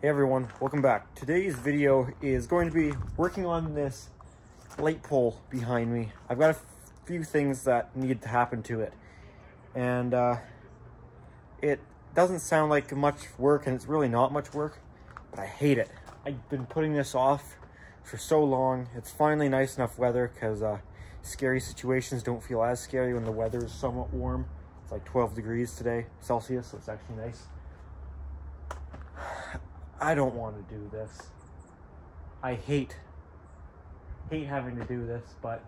Hey everyone, welcome back. Today's video is going to be working on this light pole behind me. I've got a few things that need to happen to it, and it doesn't sound like much work, and it's really not much work, but I hate it. I've been putting this off for so long. It's finally nice enough weather because scary situations don't feel as scary when the weather is somewhat warm. It's like 12 degrees today, Celsius, so it's actually nice. I don't want to do this. I hate having to do this, but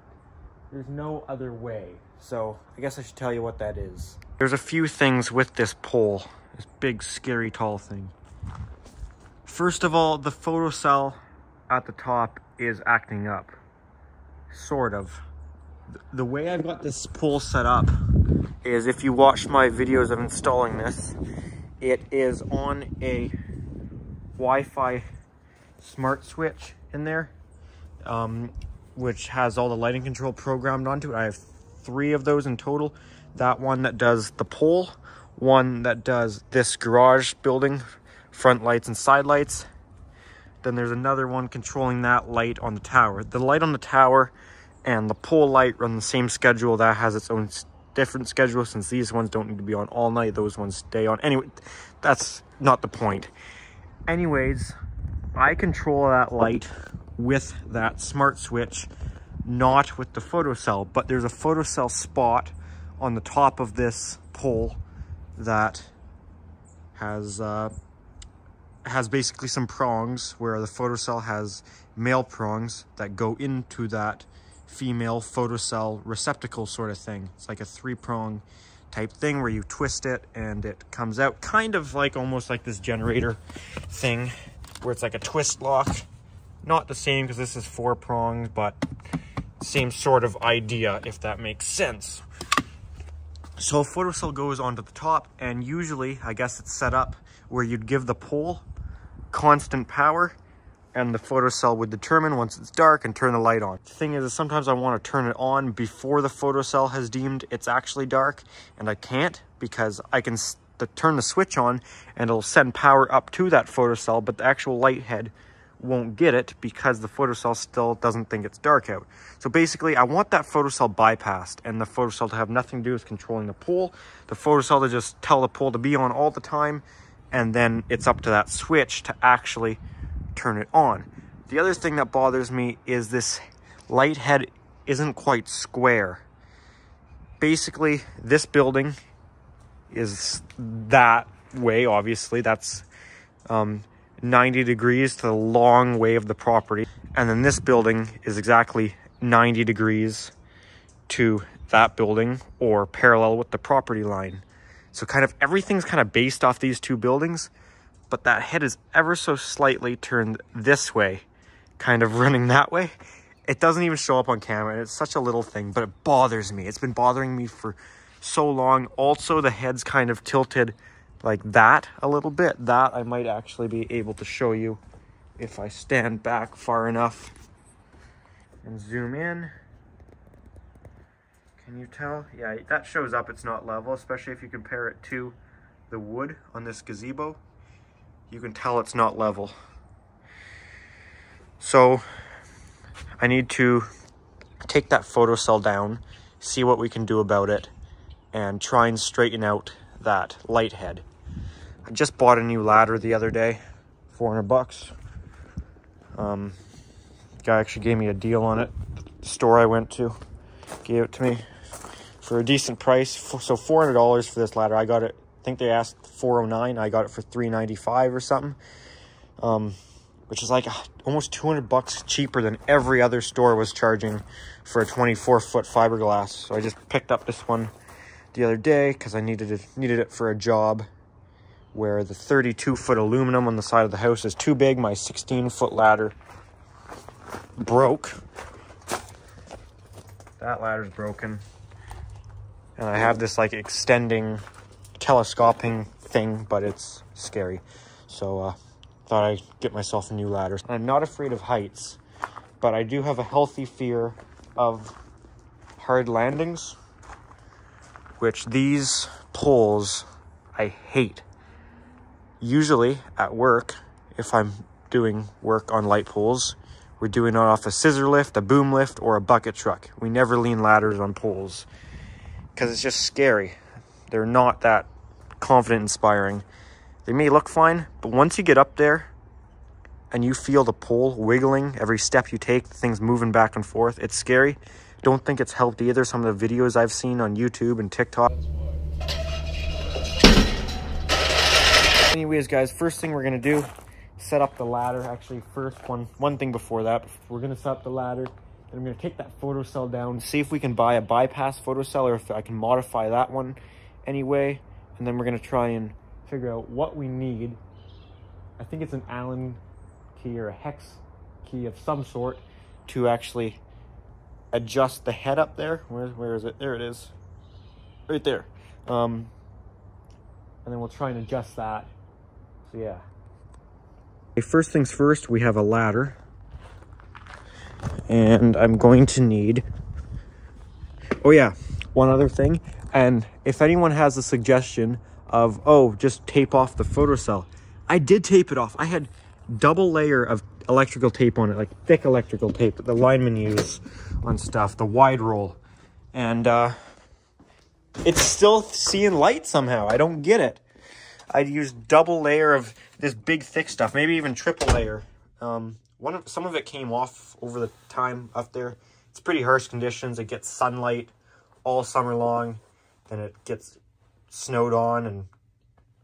there's no other way. So I guess I should tell you what that is. There's a few things with this pole, this big, scary, tall thing. First of all, the photocell at the top is acting up, sort of. The way I've got this pole set up is, if you watch my videos of installing this, it is on a Wi-Fi smart switch in there, which has all the lighting control programmed onto it. I have 3 of those in total. That one that does the pole, one that does this garage building, front lights and side lights. Then there's another one controlling that light on the tower. The light on the tower and the pole light run the same schedule. That has its own different schedule, since these ones don't need to be on all night. Those ones stay on. Anyway, that's not the point. Anyways, I control that light with that smart switch, not with the photocell, but there's a photocell spot on the top of this pole that has basically some prongs, where the photocell has male prongs that go into that female photocell receptacle sort of thing. It's like a 3-prong type thing where you twist it and it comes out, kind of like almost like this generator thing where it's like a twist lock. Not the same, because this is 4 prongs, but same sort of idea, if that makes sense. So a photocell goes onto the top, and usually I guess it's set up where you'd give the pole constant power, and the photocell would determine once it's dark and turn the light on. The thing is sometimes I want to turn it on before the photocell has deemed it's actually dark, and I can't, because I can turn the switch on and it'll send power up to that photocell, but the actual light head won't get it because the photocell still doesn't think it's dark out. So basically I want that photocell bypassed, and the photocell to have nothing to do with controlling the pole. The photocell to just tell the pole to be on all the time, and then it's up to that switch to actually turn it on. The other thing that bothers me is this light head isn't quite square. Basically, this building is that way, obviously. That's 90 degrees to the long way of the property. And then this building is exactly 90 degrees to that building, or parallel with the property line. So kind of everything's kind of based off these 2 buildings, but that head is ever so slightly turned this way, kind of running that way. It doesn't even show up on camera, and it's such a little thing, but it bothers me. It's been bothering me for so long. Also, the head's kind of tilted like that a little bit. That I might actually be able to show you if I stand back far enough and zoom in. Can you tell? Yeah, that shows up it's not level, especially if you compare it to the wood on this gazebo. You can tell it's not level. So I need to take that photocell down, see what we can do about it, and try and straighten out that light head. I just bought a new ladder the other day, 400 bucks. Guy actually gave me a deal on it. The store I went to gave it to me for a decent price. So $400 for this ladder. I got it, I think they asked $409. I got it for $395 or something, which is like almost 200 bucks cheaper than every other store was charging for a 24-foot fiberglass. So I just picked up this one the other day because I needed it for a job where the 32-foot aluminum on the side of the house is too big. My 16-foot ladder broke. That ladder's broken, and I have this like extending telescoping thing, but it's scary. So thought I'd get myself a new ladder. I'm not afraid of heights, but I do have a healthy fear of hard landings, which these poles I hate. Usually at work, if I'm doing work on light poles. We're doing it off a scissor lift, a boom lift, or a bucket truck. We never lean ladders on poles because it's just scary. They're not that confident inspiring. They may look fine, but once you get up there and you feel the pole wiggling every step you take, the thing's moving back and forth, it's scary. Don't think it's helped either. Some of the videos I've seen on YouTube and TikTok. Anyways, guys, first thing we're gonna do, set up the ladder. Actually, first, one thing before that, we're gonna set up the ladder, and I'm gonna take that photocell down, see if we can buy a bypass photocell or if I can modify that one anyway, and then we're gonna try and figure out what we need. I think it's an Allen key or a hex key of some sort to actually adjust the head up there. Where is it? There it is, right there. And then we'll try and adjust that. So yeah. Okay, first things first, we have a ladder, and I'm going to need, oh yeah, one other thing. And if anyone has a suggestion of, oh, just tape off the photocell, I did tape it off. I had double layer of electrical tape on it, like thick electrical tape that the linemen use on stuff, the wide roll, and it's still seeing light somehow. I don't get it. I'd use double layer of this big thick stuff, maybe even triple layer. Some of it came off over the time up there. It's pretty harsh conditions. It gets sunlight all summer long, and it gets snowed on and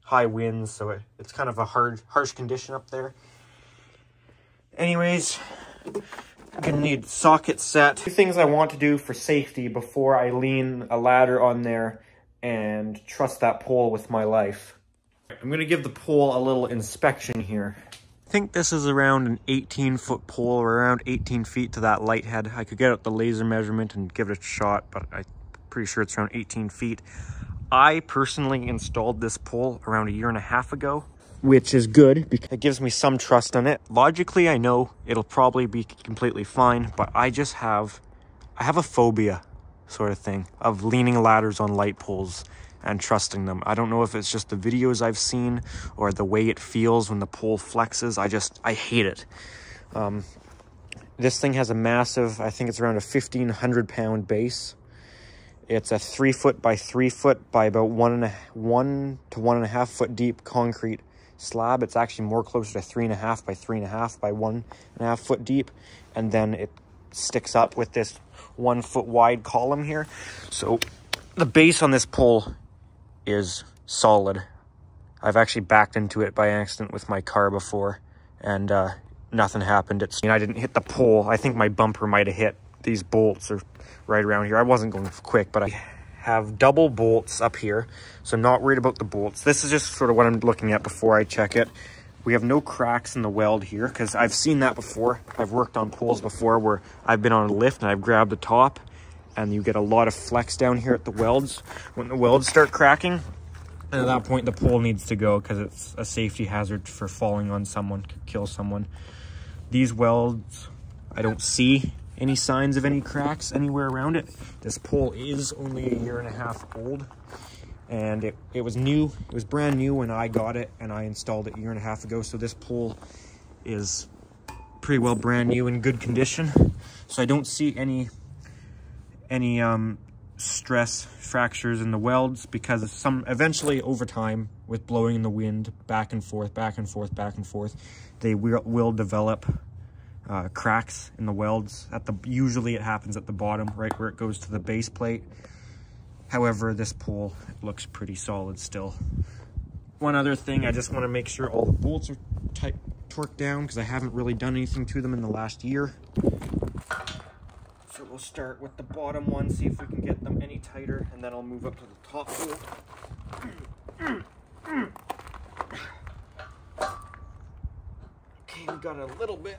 high winds, so it's kind of a harsh condition up there. Anyways, I'm gonna need socket set. Two things I want to do for safety before I lean a ladder on there and trust that pole with my life. I'm gonna give the pole a little inspection here. I think this is around an 18-foot pole, or around 18 feet to that light head. I could get out the laser measurement and give it a shot, but I'm pretty sure it's around 18 feet. I personally installed this pole around 1.5 years ago, which is good because it gives me some trust on it. Logically, I know it'll probably be completely fine, but I have a phobia sort of thing of leaning ladders on light poles and trusting them. I don't know if it's just the videos I've seen or the way it feels when the pole flexes. I hate it. This thing has a massive, I think it's around a 1,500 pound base. It's a 3 foot by 3 foot by about 1 to 1.5 foot deep concrete slab. It's actually more closer to 3.5 by 3.5 by 1.5 foot deep. And then it sticks up with this 1 foot wide column here. So the base on this pole is solid. I've actually backed into it by accident with my car before, and nothing happened. I didn't hit the pole. I think my bumper might have hit these bolts or right around here. I wasn't going quick, but I have double bolts up here, so I'm not worried about the bolts. This is just sort of what I'm looking at before I check it. We have no cracks in the weld here, because I've seen that before. I've worked on poles before where I've been on a lift and I've grabbed the top, and you get a lot of flex down here at the welds when the welds start cracking. And at that point, the pole needs to go because it's a safety hazard for falling on someone, could kill someone. These welds, I don't see any signs of any cracks anywhere around it. This pole is only 1.5 years old, and it was new. It was brand new when I got it, and I installed it 1.5 years ago. So this pole is pretty well brand new in good condition. So I don't see any stress fractures in the welds, because eventually over time, with blowing in the wind back and forth, they will develop cracks in the welds. Usually it happens at the bottom, right where it goes to the base plate. However, this pole looks pretty solid still. One other thing, I just want to make sure all the bolts are torqued down, because I haven't really done anything to them in the last year. So we'll start with the bottom one, see if we can get them any tighter, and then I'll move up to the top bolt. Okay, we got a little bit.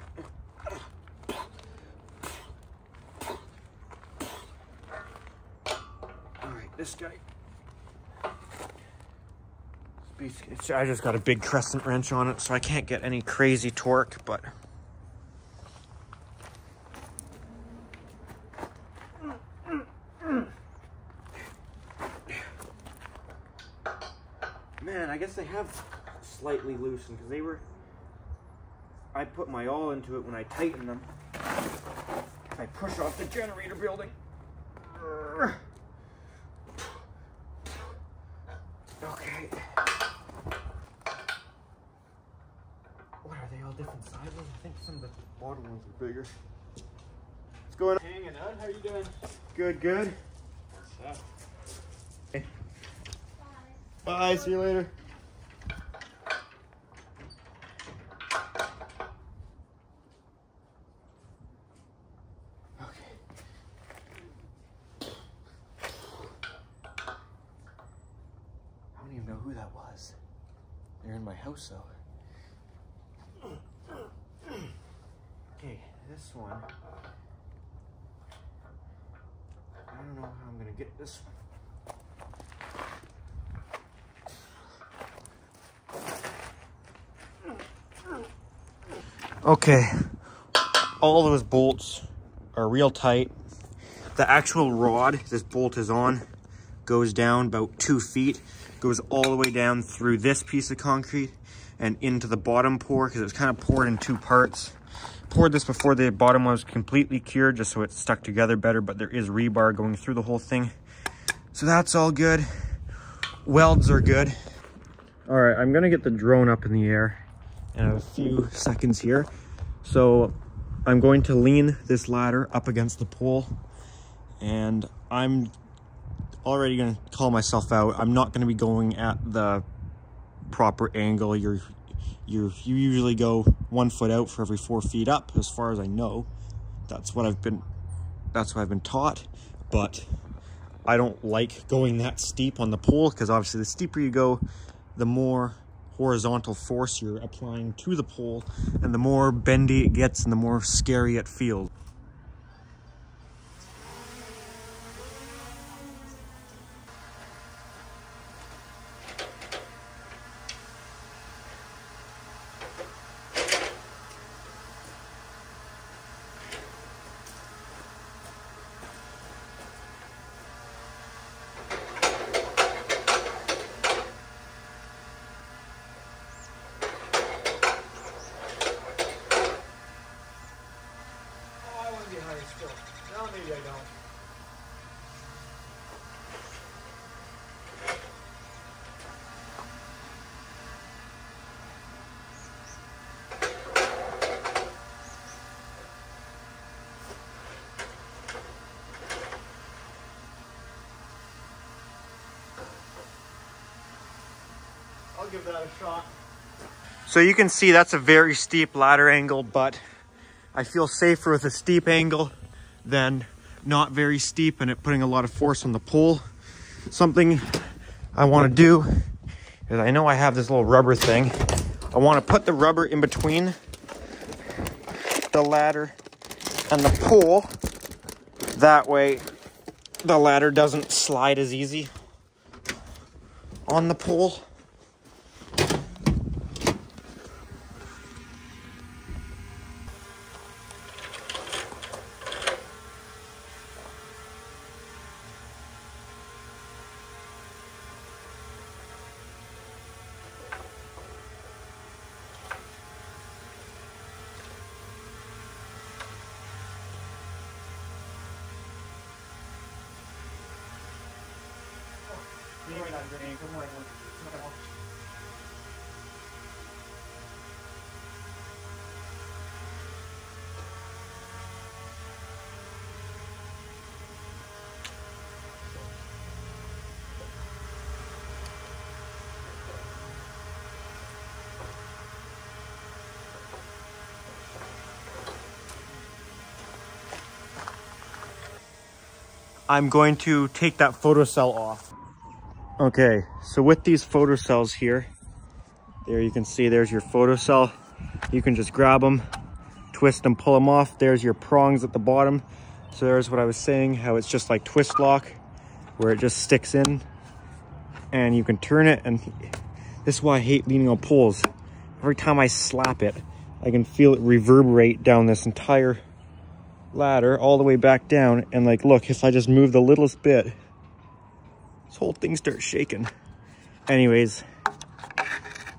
Alright, this guy. I just got a big crescent wrench on it, so I can't get any crazy torque, but man, I guess they have slightly loosened, because they were I put my all into it when I tighten them. If I push off the generator building. Okay. What are they all different sizes? I think some of the bottom ones are bigger. What's going on? Hanging out. How you doing? Good, good. What's up? Okay. Bye. See you later. I don't even know who that was. They're in my house though. Okay, this one. I don't know how I'm gonna get this one. Okay, all those bolts are real tight. The actual rod this bolt is on goes down about 2 feet, goes all the way down through this piece of concrete and into the bottom pour, because it was kind of poured in 2 parts. Poured this before the bottom was completely cured, just so it stuck together better, but there is rebar going through the whole thing. So that's all good. Welds are good. All right, I'm gonna get the drone up in the air in a few seconds here. So I'm going to lean this ladder up against the pole, and I'm already gonna call myself out. I'm not gonna be going at the proper angle. You usually go 1 foot out for every 4 feet up, as far as I know. That's what I've been taught, but I don't like going that steep on the pole, because obviously the steeper you go, the more horizontal force you're applying to the pole, and the more bendy it gets and the more scary it feels. No, maybe I don't. I'll give that a shot. So you can see that's a very steep ladder angle, but I feel safer with a steep angle than not very steep and it putting a lot of force on the pole. Something I want to do is, I know I have this little rubber thing. I want to put the rubber in between the ladder and the pole. That way the ladder doesn't slide as easy on the pole. I'm going to take that photocell off. Okay, so with these photocells here, there you can see there's your photocell. You can just grab them, twist them, pull them off. There's your prongs at the bottom. So there's what I was saying, how it's just like twist lock, where it just sticks in and you can turn it. And this is why I hate leaning on poles. Every time I slap it, I can feel it reverberate down this entire ladder all the way back down. And like, look, if I just move the littlest bit, this whole thing starts shaking. Anyways,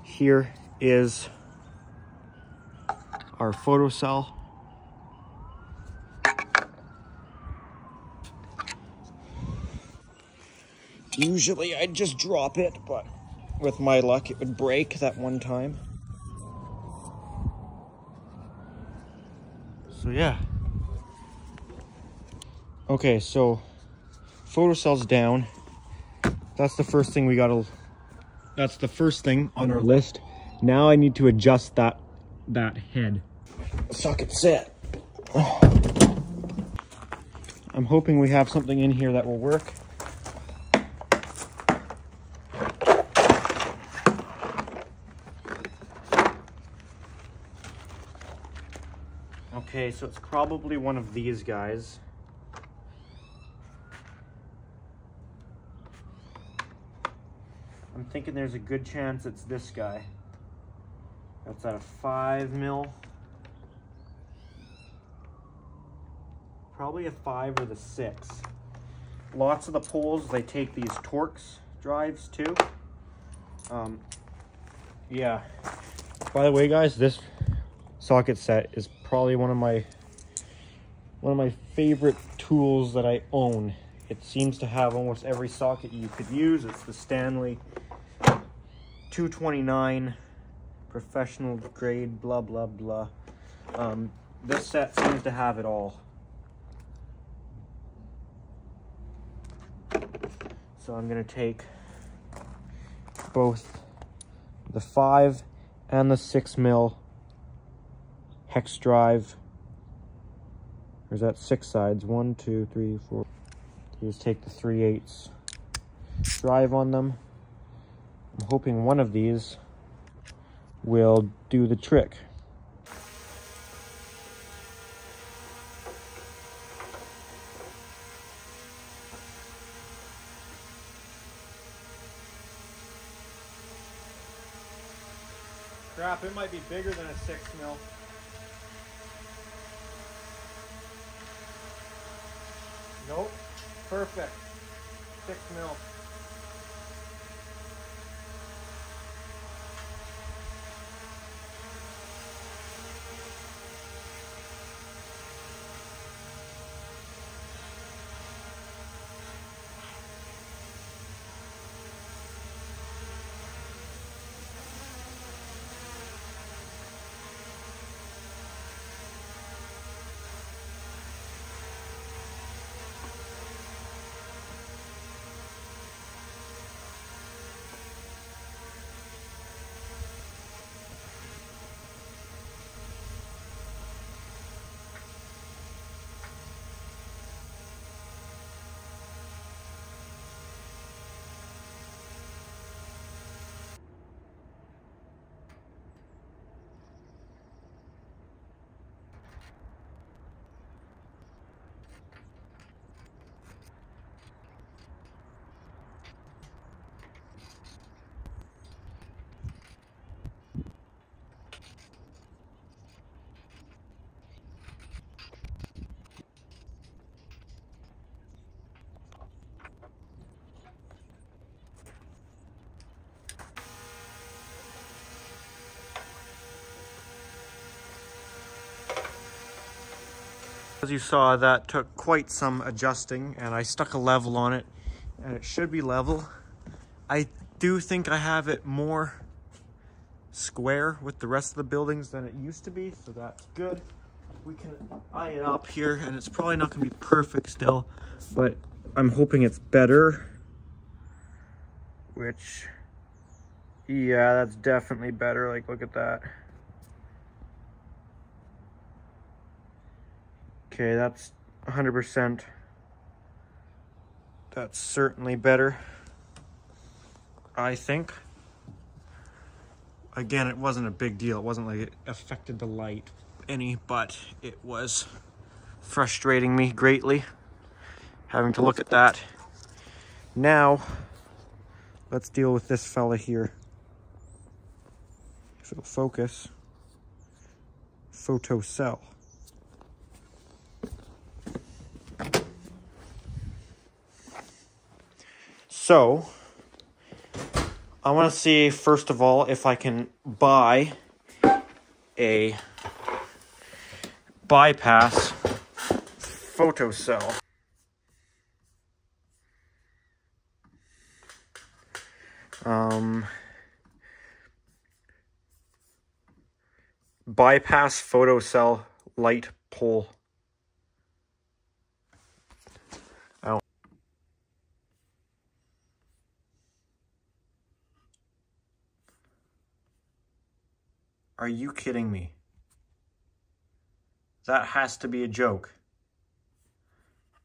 here is our photocell. Usually I'd just drop it, but with my luck it would break that one time. So yeah. Okay, so photocell's down. That's the first thing that's the first thing on our list. Now I need to adjust that head. Socket set. I'm hoping we have something in here that will work. Okay, so it's probably one of these guys. I'm thinking there's a good chance it's this guy. That's at a 5 mil. Probably a 5 or the 6. Lots of the poles, they take these Torx drives too. Yeah. By the way, guys, this socket set is probably one of my favorite tools that I own. It seems to have almost every socket you could use. It's the Stanley 229 professional grade, blah blah blah. This set seems to have it all. So I'm gonna take both the 5 and the 6 mil hex drive. There's that 6 sides, 1, 2, 3, 4. You just take the 3/8 drive on them. I'm hoping one of these will do the trick. Crap, it might be bigger than a 6 mil. Nope, perfect. 6 mil. As you saw, that took quite some adjusting, and I stuck a level on it, and it should be level. I do think I have it more square with the rest of the buildings than it used to be, so that's good. We can eye it up here, and it's probably not going to be perfect still, but I'm hoping it's better. Which, yeah, that's definitely better. Like, look at that. Okay, that's 100%. That's certainly better, I think. Again, it wasn't a big deal. It wasn't like it affected the light any, but it was frustrating me greatly having to look at that. Now, let's deal with this fella here. If it'll focus. Photocell. So, I want to see, first of all, if I can buy a bypass photocell. Bypass photocell light pole. Oh. Are you kidding me? That has to be a joke.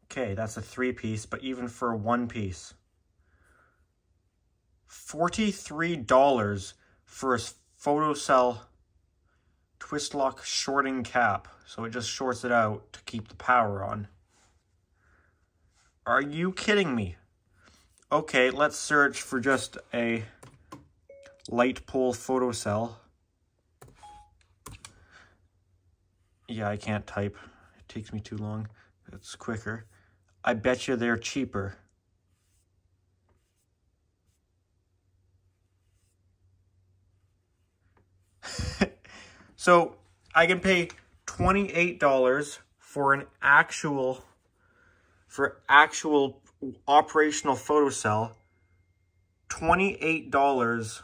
Okay, that's a 3-piece, but even for a 1-piece. $43 for a photocell twist lock shorting cap. So it just shorts it out to keep the power on. Are you kidding me? Okay, let's search for just a light pole photocell. Yeah, I can't type. It takes me too long. It's quicker. I bet you they're cheaper. So I can pay $28 for an actual operational photocell, $28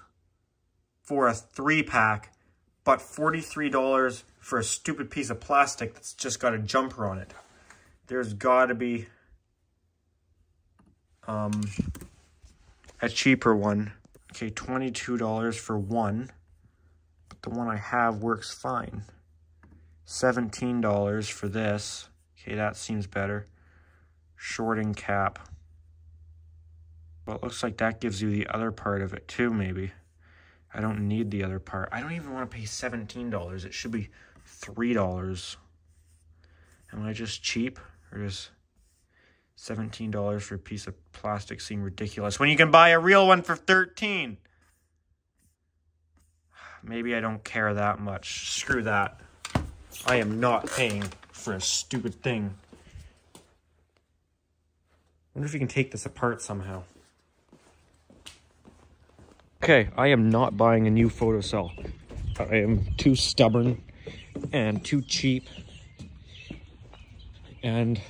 for a 3-pack, but $43 for a stupid piece of plastic that's just got a jumper on it. There's got to be a cheaper one. Okay, $22 for one, but the one I have works fine. $17 for this. Okay, that seems better. Shorting cap. Well, it looks like that gives you the other part of it too, maybe. I don't need the other part. I don't even want to pay $17. It should be $3. Am I just cheap? Or does $17 for a piece of plastic seem ridiculous when you can buy a real one for $13? Maybe I don't care that much. Screw that. I am not paying for a stupid thing. I wonder if you can take this apart somehow. Okay, I am not buying a new photocell. I am too stubborn and too cheap. And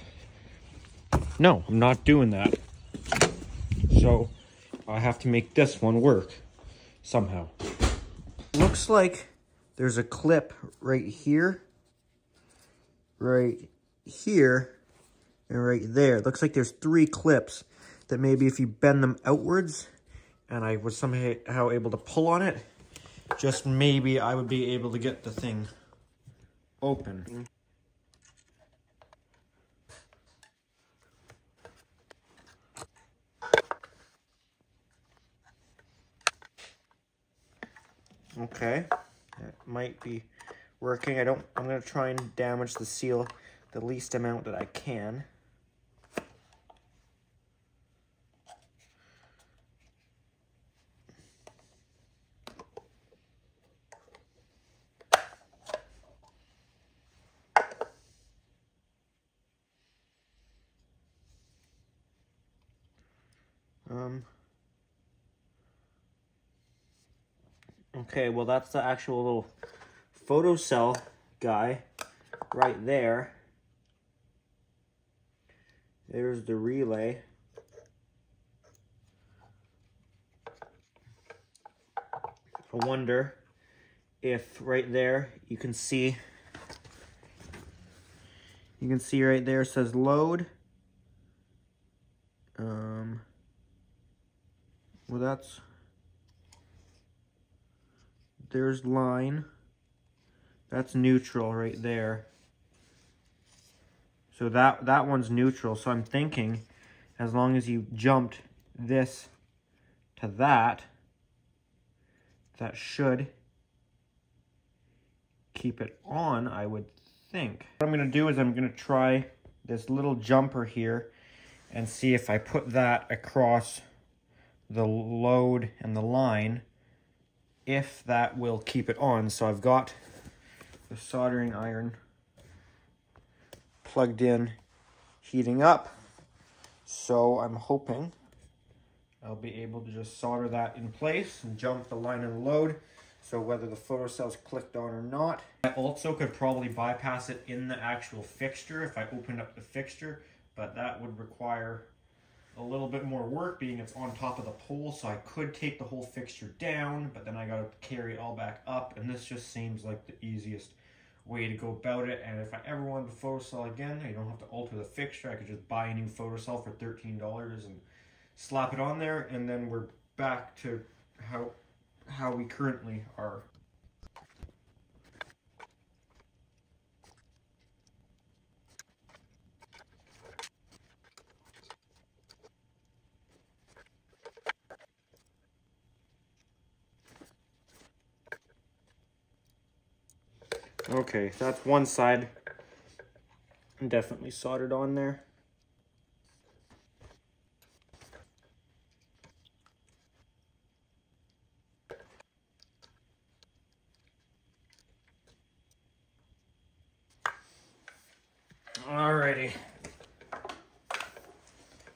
no, I'm not doing that. So I have to make this one work somehow. Looks like there's a clip right here, and right there. It looks like there's 3 clips that maybe if you bend them outwards and I was somehow able to pull on it, just maybe I would be able to get the thing open. Okay, that might be working. I'm gonna try and damage the seal the least amount that I can. Okay, well that's the actual little photocell guy right there. There's the relay. I wonder if right there you can see right there it says load. Well, there's line. That's neutral right there. So that one's neutral. So I'm thinking as long as you jumped this to that should keep it on, I would think. What I'm going to do is I'm going to try this little jumper here and see if I put that across the load and the line, if that will keep it on. So I've got the soldering iron plugged in, heating up. So I'm hoping I'll be able to just solder that in place and jump the line and load. So whether the photocell's clicked on or not. I also could probably bypass it in the actual fixture if I opened up the fixture, but that would require a little bit more work, being it's on top of the pole. So I could take the whole fixture down, but then I gotta carry it all back up, and this just seems like the easiest way to go about it. And if I ever wanted to photocell again, I don't have to alter the fixture. I could just buy a new photocell for $13 and slap it on there, and then we're back to how we currently are. Okay, that's one side definitely soldered on there. Alrighty.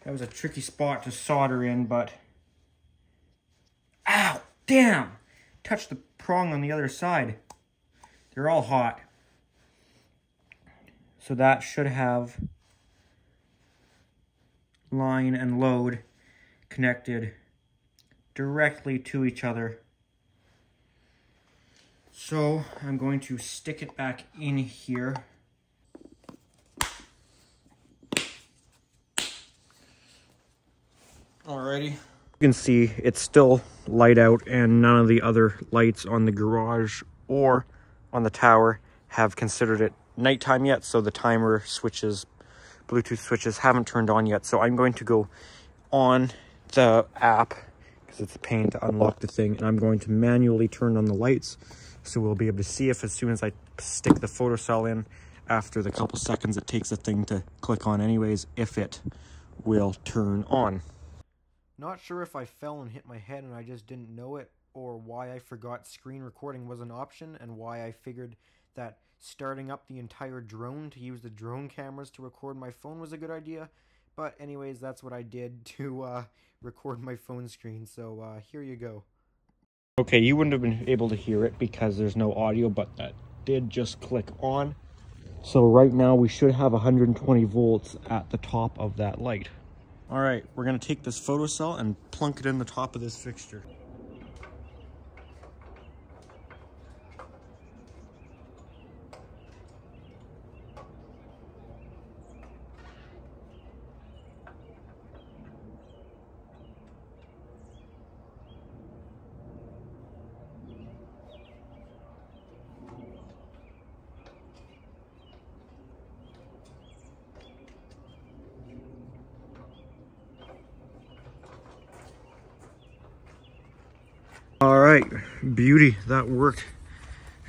That was a tricky spot to solder in, but... Ow! Damn! Touched the prong on the other side. They're all hot. So that should have line and load connected directly to each other. So I'm going to stick it back in here. Alrighty. You can see it's still light out, and none of the other lights on the garage or on the tower have considered it nighttime yet, so the timer switches, Bluetooth switches haven't turned on yet. So I'm going to go on the app, because it's a pain to unlock the thing, and I'm going to manually turn on the lights, so we'll be able to see if, as soon as I stick the photocell in, after the couple seconds it takes the thing to click on anyways, if it will turn on. Not sure if I fell and hit my head and I just didn't know it, or why I forgot screen recording was an option, and why I figured that starting up the entire drone to use the drone cameras to record my phone was a good idea. But anyways, that's what I did to record my phone screen, so here you go. Okay, you wouldn't have been able to hear it because there's no audio, but that did just click on. So right now we should have 120 volts at the top of that light. All right, we're gonna take this photocell and plunk it in the top of this fixture. All right, beauty, that worked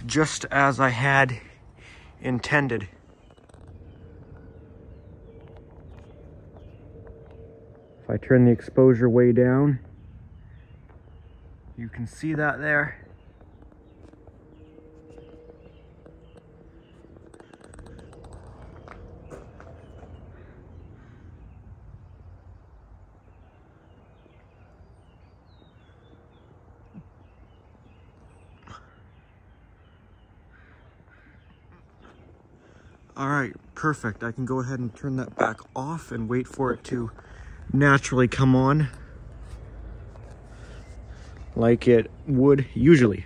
just as I had intended. If I turn the exposure way down, you can see that there. All right, perfect. I can go ahead and turn that back off and wait for it to naturally come on like it would usually.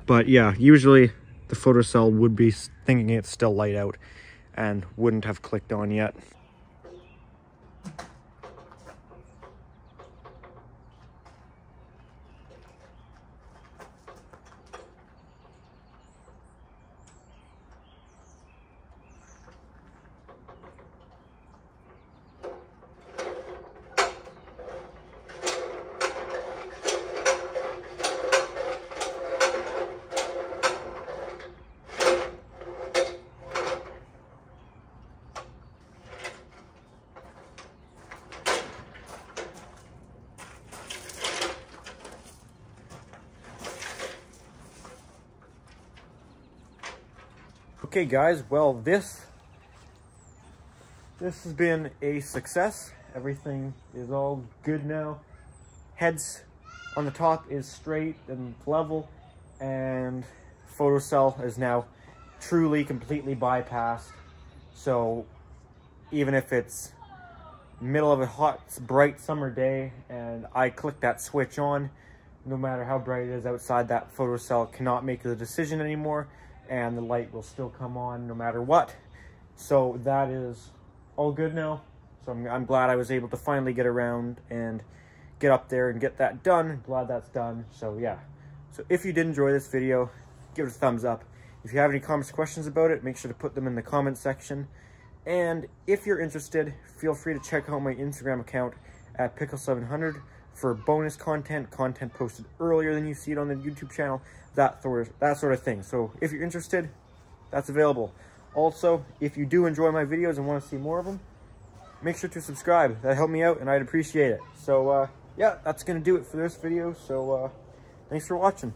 But yeah, usually the photocell would be thinking it's still light out and wouldn't have clicked on yet. Okay guys, well this has been a success. Everything is all good now. Heads on the top is straight and level. and photocell is now truly completely bypassed. So even if it's middle of a hot, bright summer day and I click that switch on, no matter how bright it is outside, that photocell cannot make the decision anymore, and the light will still come on no matter what. So that is all good now. So I'm glad I was able to finally get around and get up there and get that done. Glad that's done. So yeah. So if you did enjoy this video, give it a thumbs up. If you have any comments or questions about it, make sure to put them in the comment section. And if you're interested, feel free to check out my Instagram account at Pickle700 for bonus content posted earlier than you see it on the YouTube channel, that sort of thing. So if you're interested, that's available. Also, if you do enjoy my videos and want to see more of them, make sure to subscribe. That helped me out and I'd appreciate it. So yeah, that's going to do it for this video. So thanks for watching.